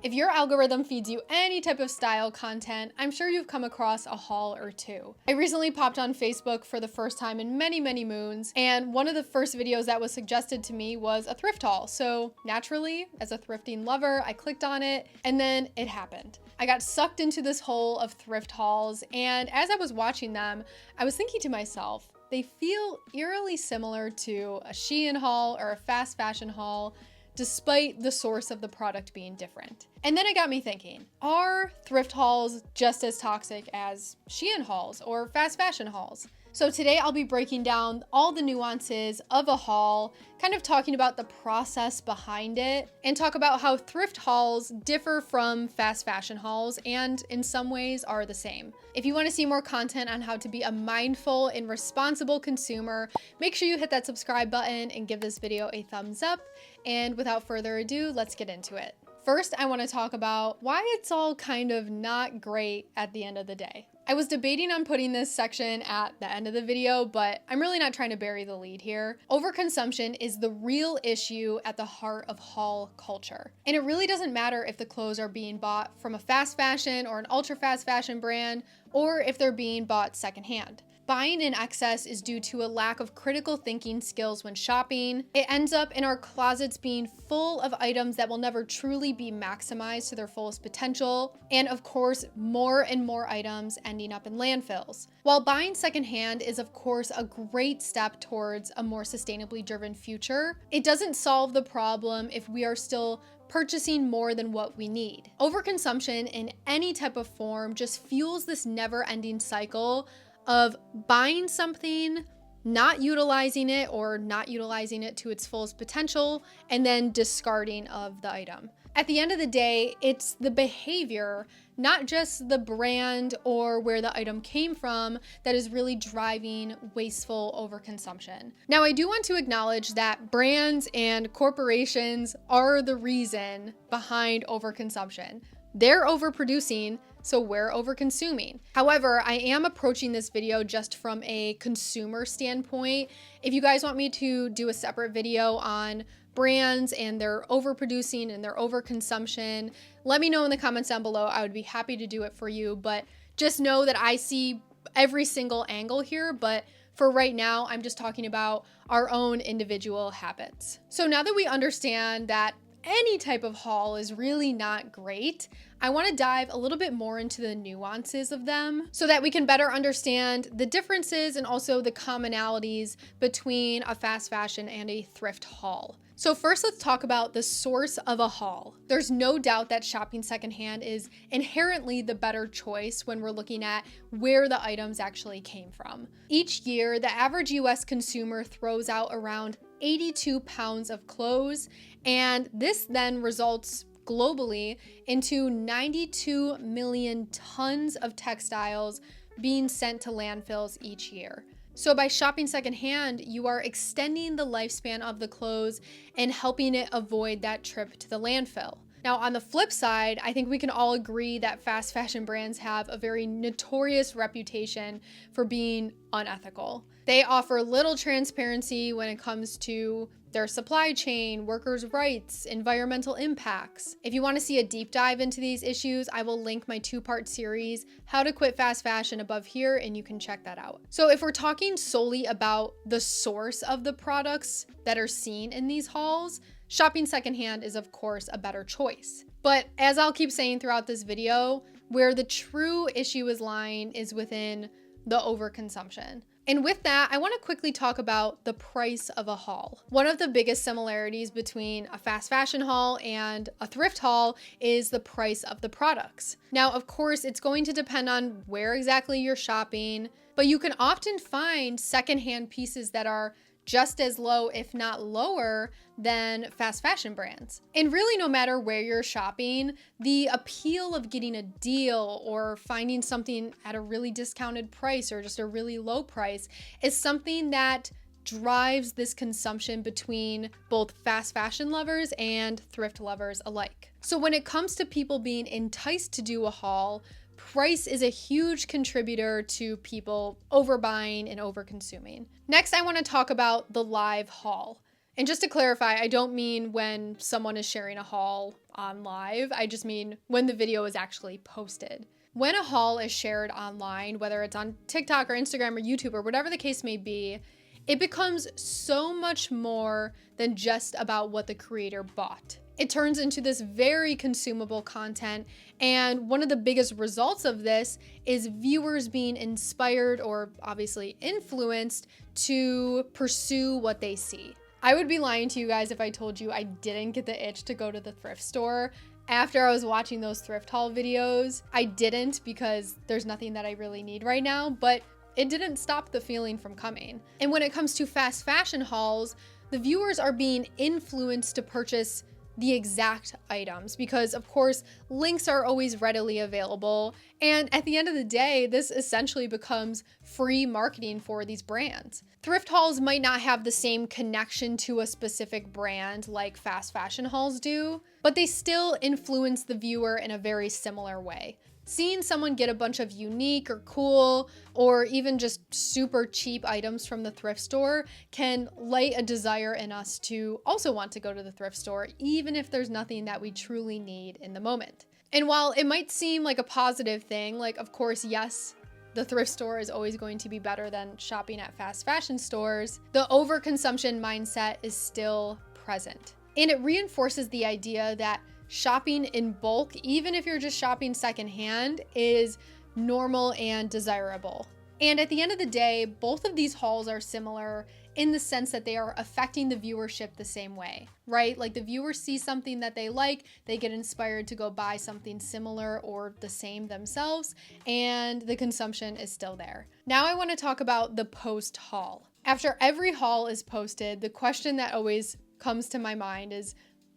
If your algorithm feeds you any type of style content, I'm sure you've come across a haul or two. I recently popped on Facebook for the first time in many, many moons, and one of the first videos that was suggested to me was a thrift haul. So naturally, as a thrifting lover, I clicked on it, and then it happened. I got sucked into this hole of thrift hauls, and as I was watching them, I was thinking to myself, they feel eerily similar to a Shein haul or a fast fashion haul, despite the source of the product being different. And then it got me thinking, are thrift hauls just as toxic as Shein hauls or fast fashion hauls? So today I'll be breaking down all the nuances of a haul, kind of talking about the process behind it, and talk about how thrift hauls differ from fast fashion hauls and in some ways are the same. If you want to see more content on how to be a mindful and responsible consumer, make sure you hit that subscribe button and give this video a thumbs up. And without further ado, let's get into it. First, I want to talk about why it's all kind of not great at the end of the day. I was debating on putting this section at the end of the video, but I'm really not trying to bury the lead here. Overconsumption is the real issue at the heart of haul culture. And it really doesn't matter if the clothes are being bought from a fast fashion or an ultra fast fashion brand, or if they're being bought secondhand. Buying in excess is due to a lack of critical thinking skills when shopping. It ends up in our closets being full of items that will never truly be maximized to their fullest potential. And of course, more and more items ending up in landfills. While buying secondhand is of course a great step towards a more sustainably driven future, it doesn't solve the problem if we are still purchasing more than what we need. Overconsumption in any type of form just fuels this never-ending cycle of buying something, not utilizing it or not utilizing it to its fullest potential, and then discarding of the item. At the end of the day, it's the behavior, not just the brand or where the item came from, that is really driving wasteful overconsumption. Now, I do want to acknowledge that brands and corporations are the reason behind overconsumption. They're overproducing, so we're overconsuming. However, I am approaching this video just from a consumer standpoint. If you guys want me to do a separate video on brands and their overproducing and their overconsumption, let me know in the comments down below. I would be happy to do it for you, but just know that I see every single angle here, but for right now, I'm just talking about our own individual habits. So now that we understand that any type of haul is really not great, I want to dive a little bit more into the nuances of them so that we can better understand the differences and also the commonalities between a fast fashion and a thrift haul. So first, let's talk about the source of a haul. There's no doubt that shopping secondhand is inherently the better choice when we're looking at where the items actually came from. Each year, the average US consumer throws out around 82 pounds of clothes, and this then results globally into 92 million tons of textiles being sent to landfills each year. So by shopping secondhand, you are extending the lifespan of the clothes and helping it avoid that trip to the landfill. Now, on the flip side, I think we can all agree that fast fashion brands have a very notorious reputation for being unethical. They offer little transparency when it comes to their supply chain, workers' rights, environmental impacts. If you want to see a deep dive into these issues, I will link my two-part series, How to Quit Fast Fashion, above here, and you can check that out. So if we're talking solely about the source of the products that are seen in these hauls, shopping secondhand is of course a better choice. But as I'll keep saying throughout this video, where the true issue is lying is within the overconsumption. And with that, I want to quickly talk about the price of a haul. One of the biggest similarities between a fast fashion haul and a thrift haul is the price of the products. Now, of course, it's going to depend on where exactly you're shopping, but you can often find secondhand pieces that are just as low, if not lower, than fast fashion brands. And really, no matter where you're shopping, the appeal of getting a deal or finding something at a really discounted price or just a really low price is something that drives this consumption between both fast fashion lovers and thrift lovers alike. So when it comes to people being enticed to do a haul, price is a huge contributor to people overbuying and overconsuming. Next, I want to talk about the live haul. And just to clarify, I don't mean when someone is sharing a haul on live. I just mean when the video is actually posted. When a haul is shared online, whether it's on TikTok or Instagram or YouTube or whatever the case may be, it becomes so much more than just about what the creator bought. It turns into this very consumable content, and one of the biggest results of this is viewers being inspired or obviously influenced to pursue what they see. I would be lying to you guys if I told you I didn't get the itch to go to the thrift store after I was watching those thrift haul videos. I didn't, because there's nothing that I really need right now, but it didn't stop the feeling from coming. And when it comes to fast fashion hauls, the viewers are being influenced to purchase the exact items because, of course, links are always readily available. And at the end of the day, this essentially becomes free marketing for these brands. Thrift hauls might not have the same connection to a specific brand like fast fashion hauls do, but they still influence the viewer in a very similar way. Seeing someone get a bunch of unique or cool or even just super cheap items from the thrift store can light a desire in us to also want to go to the thrift store, even if there's nothing that we truly need in the moment. And while it might seem like a positive thing, like, of course, yes, the thrift store is always going to be better than shopping at fast fashion stores, the overconsumption mindset is still present. And it reinforces the idea that shopping in bulk, even if you're just shopping secondhand, is normal and desirable. And at the end of the day, both of these hauls are similar in the sense that they are affecting the viewership the same way, right? Like the viewers see something that they like, they get inspired to go buy something similar or the same themselves, and the consumption is still there. Now I want to talk about the post haul. After every haul is posted, the question that always comes to my mind is,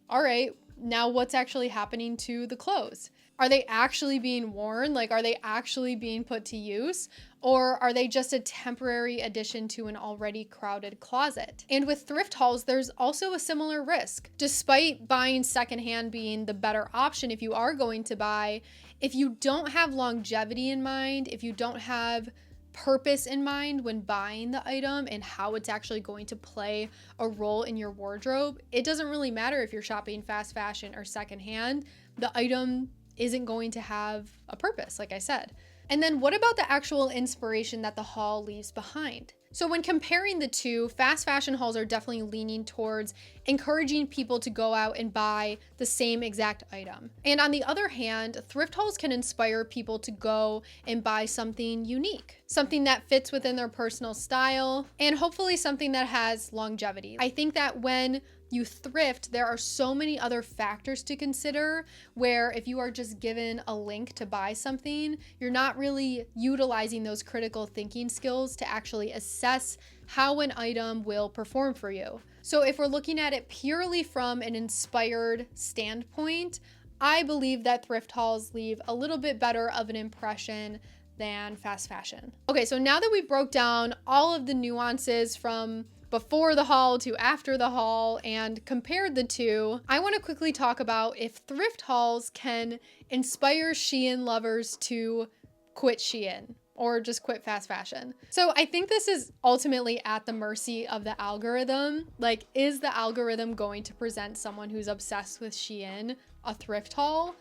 all right, now what's actually happening to the clothes? Are they actually being worn? Like, are they actually being put to use? Or are they just a temporary addition to an already crowded closet? And with thrift hauls, there's also a similar risk. Despite buying secondhand being the better option if you are going to buy, if you don't have longevity in mind, if you don't have purpose in mind when buying the item and how it's actually going to play a role in your wardrobe, it doesn't really matter if you're shopping fast fashion or secondhand. The item isn't going to have a purpose, like I said. And then what about the actual inspiration that the haul leaves behind? So when comparing the two, fast fashion hauls are definitely leaning towards encouraging people to go out and buy the same exact item. And on the other hand, thrift hauls can inspire people to go and buy something unique, something that fits within their personal style, and hopefully something that has longevity. I think that when you thrift, there are so many other factors to consider where if you are just given a link to buy something, you're not really utilizing those critical thinking skills to actually assess how an item will perform for you. So if we're looking at it purely from an inspired standpoint, I believe that thrift hauls leave a little bit better of an impression than fast fashion. Okay, so now that we broke down all of the nuances from before the haul to after the haul and compared the two, I want to quickly talk about if thrift hauls can inspire Shein lovers to quit Shein or just quit fast fashion. So I think this is ultimately at the mercy of the algorithm. Like, is the algorithm going to present someone who's obsessed with Shein a thrift haul?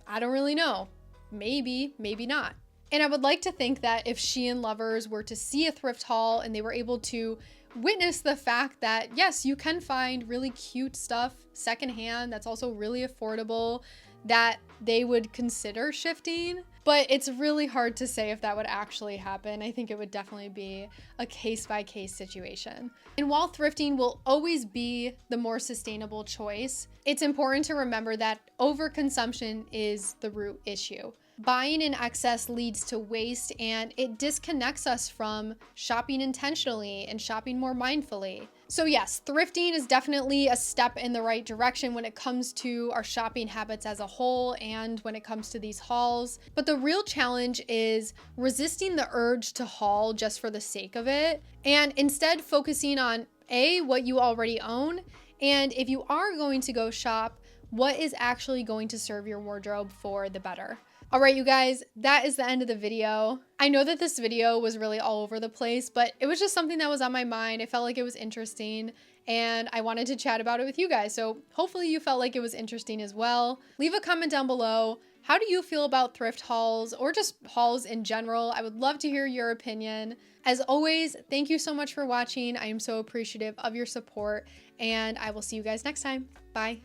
I don't really know. Maybe, maybe not. And I would like to think that if Shein lovers were to see a thrift haul and they were able to witness the fact that, yes, you can find really cute stuff secondhand that's also really affordable, that they would consider shifting. But it's really hard to say if that would actually happen. I think it would definitely be a case-by-case situation. And while thrifting will always be the more sustainable choice, it's important to remember that overconsumption is the root issue. Buying in excess leads to waste, and it disconnects us from shopping intentionally and shopping more mindfully. So yes, thrifting is definitely a step in the right direction when it comes to our shopping habits as a whole and when it comes to these hauls. But the real challenge is resisting the urge to haul just for the sake of it, and instead focusing on A, what you already own, and if you are going to go shop, what is actually going to serve your wardrobe for the better. All right, you guys, that is the end of the video. I know that this video was really all over the place, but it was just something that was on my mind. I felt like it was interesting, and I wanted to chat about it with you guys. So hopefully you felt like it was interesting as well. Leave a comment down below. How do you feel about thrift hauls or just hauls in general? I would love to hear your opinion. As always, thank you so much for watching. I am so appreciative of your support, and I will see you guys next time. Bye.